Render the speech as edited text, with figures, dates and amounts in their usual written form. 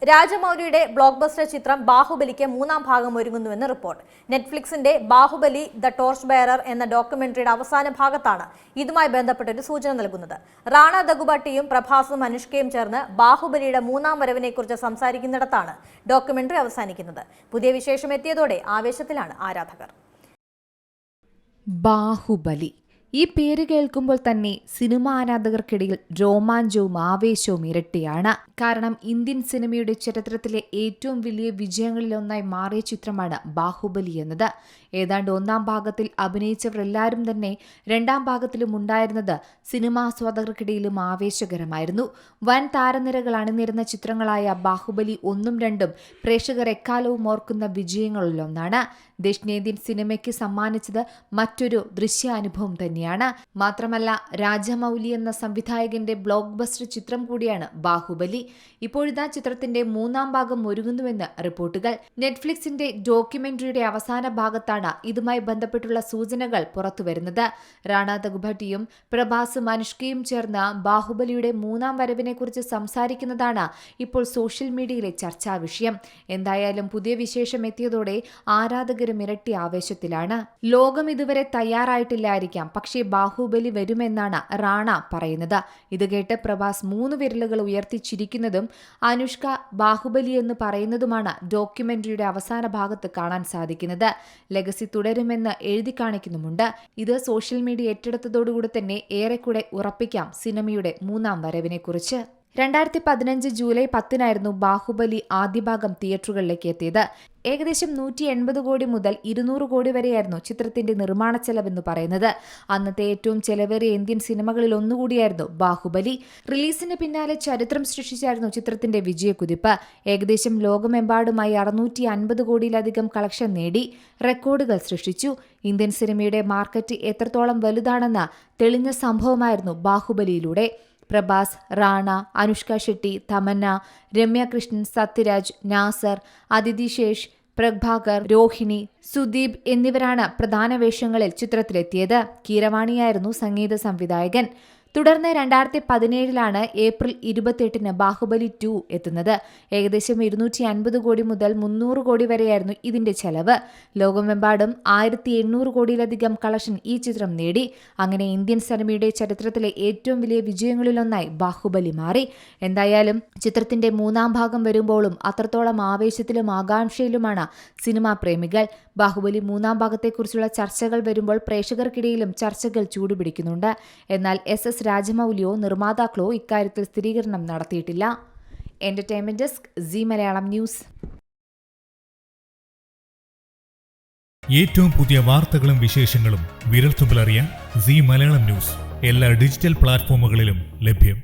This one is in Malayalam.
രാജമൗലിയുടെ ബ്ലോക്ക് ബസ്റ്റർ ചിത്രം ബാഹുബലിക്ക് മൂന്നാം ഭാഗം ഒരുങ്ങുന്നുവെന്ന് റിപ്പോർട്ട്. നെറ്റ്ഫ്ലിക്സിന്റെ ബാഹുബലി ദ ടോർച്ച് ബെയറർ എന്ന ഡോക്യുമെന്ററിയുടെ അവസാന ഭാഗത്താണ് ഇതുമായി ബന്ധപ്പെട്ടൊരു സൂചന നൽകുന്നത്. റാണ ദഗുബാട്ടിയും പ്രഭാസും അനുഷ്കയും ചേർന്ന് ബാഹുബലിയുടെ മൂന്നാം വരവിനെക്കുറിച്ച് സംസാരിക്കുന്നിടത്താണ് ഡോക്യുമെന്ററി അവസാനിക്കുന്നത്. പുതിയ വിശേഷം എത്തിയതോടെ ആവേശത്തിലാണ് ആരാധകർ. ബാഹുബലി ഈ പേര് കേൾക്കുമ്പോൾ തന്നെ സിനിമാ ആരാധകർക്കിടയിൽ രോമാഞ്ചവും ആവേശവും ഇരട്ടിയാണ്. കാരണം ഇന്ത്യൻ സിനിമയുടെ ചരിത്രത്തിലെ ഏറ്റവും വലിയ വിജയങ്ങളിലൊന്നായി മാറിയ ചിത്രമാണ് ബാഹുബലി എന്നത്. ഏതാണ്ട് ഒന്നാം ഭാഗത്തിൽ അഭിനയിച്ചവരെല്ലാവരും തന്നെ രണ്ടാം ഭാഗത്തിലും ഉണ്ടായിരുന്നത് സിനിമാ ആസ്വാദകർക്കിടയിലും ആവേശകരമായിരുന്നു. വൻ താരനിരകൾ അണിനിരുന്ന ചിത്രങ്ങളായ ബാഹുബലി 1ഉം 2ഉം പ്രേക്ഷകർ എക്കാലവും ഓർക്കുന്ന വിജയങ്ങളിലൊന്നാണ്. ദക്ഷിണേന്ത്യൻ സിനിമയ്ക്ക് സമ്മാനിച്ചത് മറ്റൊരു ദൃശ്യാനുഭവം തന്നെയാണ്. മാത്രമല്ല, രാജമൗലി എന്ന സംവിധായകന്റെ ബ്ലോക്ക് ബസ്റ്റർ ചിത്രം കൂടിയാണ് ബാഹുബലി. ഇപ്പോഴിതാ ചിത്രത്തിന്റെ മൂന്നാം ഭാഗം ഒരുങ്ങുന്നുവെന്ന് റിപ്പോർട്ടുകൾ. നെറ്റ്ഫ്ലിക്സിന്റെ ഡോക്യുമെന്ററിയുടെ അവസാന ഭാഗത്താണ് ഇതുമായി ബന്ധപ്പെട്ടുള്ള സൂചനകൾ പുറത്തുവരുന്നത്. റാണ ദഗുബാട്ടിയും പ്രഭാസും അനുഷ്കയും ചേർന്ന് ബാഹുബലിയുടെ മൂന്നാം വരവിനെക്കുറിച്ച് സംസാരിക്കുന്നതാണ് ഇപ്പോൾ സോഷ്യൽ മീഡിയയിലെ ചർച്ചാ വിഷയം. എന്തായാലും പുതിയ വിശേഷം എത്തിയതോടെ ആരാധകരും ഇരട്ടി ആവേശത്തിലാണ്. ലോകം ഇതുവരെ തയ്യാറായിട്ടില്ലായിരിക്കാം, പക്ഷേ ബാഹുബലി വരുമെന്നാണ് റാണ പറയുന്നത്. ഇത് കേട്ട് പ്രഭാസ് 3 വിരലുകൾ ഉയർത്തി ചിരിക്കുന്നതും അനുഷ്ക ബാഹുബലി എന്ന് പറയുന്നതുമാണ് ഡോക്യുമെന്ററിയുടെ അവസാന ഭാഗത്ത് കാണാൻ സാധിക്കുന്നത്. ലെഗസി തുടരുമെന്ന് എഴുതി കാണിക്കുന്നുമുണ്ട്. ഇത് സോഷ്യൽ മീഡിയ ഏറ്റെടുത്തതോടുകൂടി തന്നെ ഏറെക്കുറെ ഉറപ്പിക്കാം സിനിമയുടെ മൂന്നാം വരവിനെക്കുറിച്ച്. 2015 ജൂലൈ 10 ബാഹുബലി ആദ്യ ഭാഗം തിയേറ്ററുകളിലേക്ക് എത്തിയത്. ഏകദേശം 180 കോടി മുതൽ 200 കോടി വരെയായിരുന്നു ചിത്രത്തിന്റെ നിർമ്മാണ ചെലവെന്ന് പറയുന്നത്. അന്നത്തെ ഏറ്റവും ചെലവേറിയ ഇന്ത്യൻ സിനിമകളിൽ ഒന്നുകൂടിയായിരുന്നു ബാഹുബലി. റിലീസിന് പിന്നാലെ ചരിത്രം സൃഷ്ടിച്ചായിരുന്നു ചിത്രത്തിന്റെ വിജയക്കുതിപ്പ്. ഏകദേശം ലോകമെമ്പാടുമായി 650 കോടിയിലധികം കളക്ഷൻ നേടി റെക്കോർഡുകൾ സൃഷ്ടിച്ചു. ഇന്ത്യൻ സിനിമയുടെ മാർക്കറ്റ് എത്രത്തോളം വലുതാണെന്ന് തെളിഞ്ഞ സംഭവമായിരുന്നു ബാഹുബലിയിലൂടെ. പ്രഭാസ്, റാണ, അനുഷ്ക ഷെട്ടി, തമന്ന, രമ്യ കൃഷ്ണൻ, സത്യരാജ്, നാസർ, അതിഥി ശേഷ്, പ്രഭാകർ, രോഹിണി, സുദീപ് എന്നിവരാണ് പ്രധാന വേഷങ്ങളിൽ ചിത്രത്തിലെത്തിയത്. കീരവാണിയായിരുന്നു സംഗീത സംവിധായകൻ. തുടർന്ന് 2017 ഏപ്രിൽ 28 ബാഹുബലി 2 എത്തുന്നത്. ഏകദേശം 250 കോടി മുതൽ 300 കോടി വരെയായിരുന്നു ഇതിന്റെ ചെലവ്. ലോകമെമ്പാടും 1800 കോടിയിലധികം കളക്ഷൻ ഈ ചിത്രം നേടി. അങ്ങനെ ഇന്ത്യൻ സിനിമയുടെ ചരിത്രത്തിലെ ഏറ്റവും വലിയ വിജയങ്ങളിലൊന്നായി ബാഹുബലി മാറി. എന്തായാലും ചിത്രത്തിന്റെ മൂന്നാം ഭാഗം വരുമ്പോഴും അത്രത്തോളം ആവേശത്തിലും ആകാംക്ഷയിലുമാണ് സിനിമാ പ്രേമികൾ. ബാഹുബലി മൂന്നാം ഭാഗത്തെക്കുറിച്ചുള്ള ചർച്ചകൾ വരുമ്പോൾ പ്രേക്ഷകർക്കിടയിലും ചർച്ചകൾ ചൂടുപിടിക്കുന്നുണ്ട്. എന്നാൽ SS രാജമൗലിയോ നിർമ്മാതാക്കളോ ഇക്കാര്യത്തിൽ സ്ഥിരീകരണം നടത്തിയിട്ടില്ല. Entertainment desk, C Malayalam news. ഏറ്റവും പുതിയ വാർത്തകളും വിശേഷങ്ങളും വിരൽത്തുമ്പിലറിയാൻ സി മലയാളം ന്യൂസ് എല്ലാ ഡിജിറ്റൽ പ്ലാറ്റ്ഫോമുകളിലും ലഭ്യം.